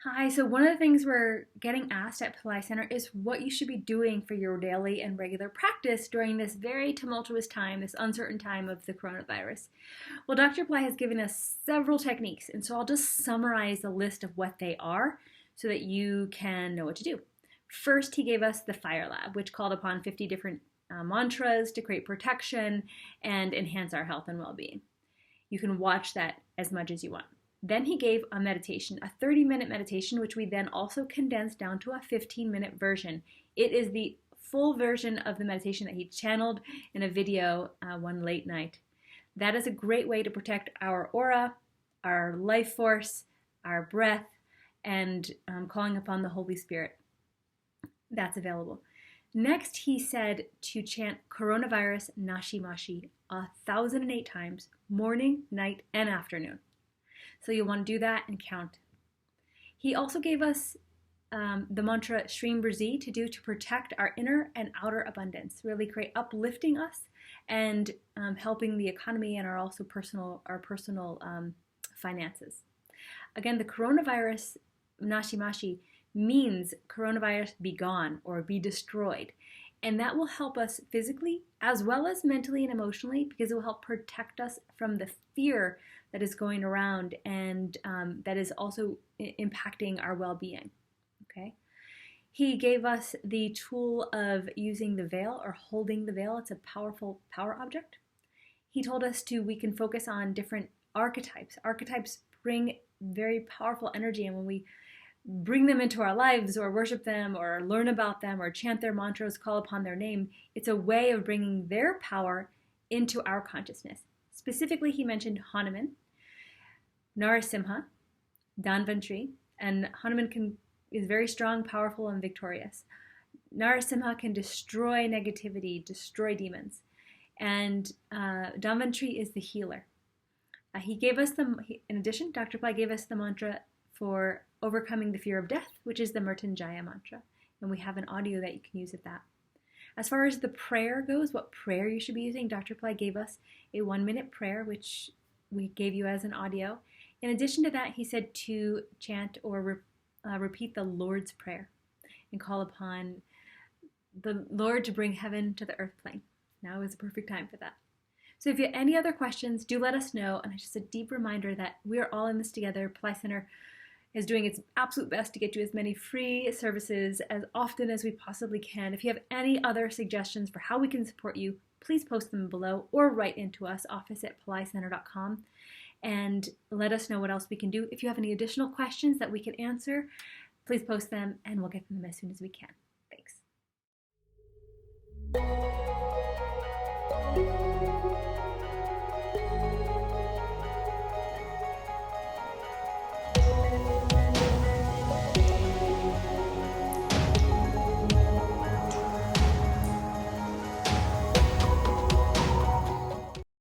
Hi, so one of the things we're getting asked at Pillai Center is what you should be doing for your daily and regular practice during this very tumultuous time, this uncertain time of the coronavirus. Well, Dr. Pillai has given us several techniques, and so I'll just summarize a list of what they are so that you can know what to do. First, he gave us the Firelab, which called upon 50 different mantras to create protection and enhance our health and well-being. You can watch that as much as you want. Then he gave a meditation, a 30-minute meditation, which we then also condensed down to a 15-minute version. It is the full version of the meditation that he channeled in a video one late night. That is a great way to protect our aura, our life force, our breath, and calling upon the Holy Spirit. That's available. Next, he said to chant Coronavirus Nashi Mashi 1,008 times, morning, night, and afternoon. So you'll want to do that and count. He also gave us the mantra Shreem Brzee to do to protect our inner and outer abundance, really create uplifting us and helping the economy and our personal finances. Again, the coronavirus Nashi means coronavirus be gone or be destroyed. And that will help us physically as well as mentally and emotionally because it will help protect us from the fear that is going around and that is also impacting our well-being. Okay. He gave us the tool of using the veil or holding the veil. It's a powerful power object. He told us we can focus on different archetypes. Archetypes bring very powerful energy, and when we bring them into our lives or worship them or learn about them or chant their mantras, call upon their name, it's a way of bringing their power into our consciousness. Specifically, he mentioned Hanuman, Narasimha, Dhanvantri, and Hanuman is very strong, powerful, and victorious. Narasimha can destroy negativity, destroy demons, and Dhanvantri is the healer. He gave us in addition, Dr. Pillai gave us the mantra for overcoming the fear of death, which is the Mrityunjaya mantra, and we have an audio that you can use of that. As far as the prayer goes, what prayer you should be using, Dr. Pillai gave us a 1-minute prayer, which we gave you as an audio. In addition to that, he said to chant or repeat the Lord's Prayer and call upon the Lord to bring heaven to the earth plane. Now is the perfect time for that. So if you have any other questions, do let us know. And it's just a deep reminder that we are all in this together. Pillai Center is doing its absolute best to get you as many free services as often as we possibly can. If you have any other suggestions for how we can support you, please post them below or write into us, office@pillaicenter.com, and let us know what else we can do. If you have any additional questions that we can answer, please post them and we'll get them as soon as we can.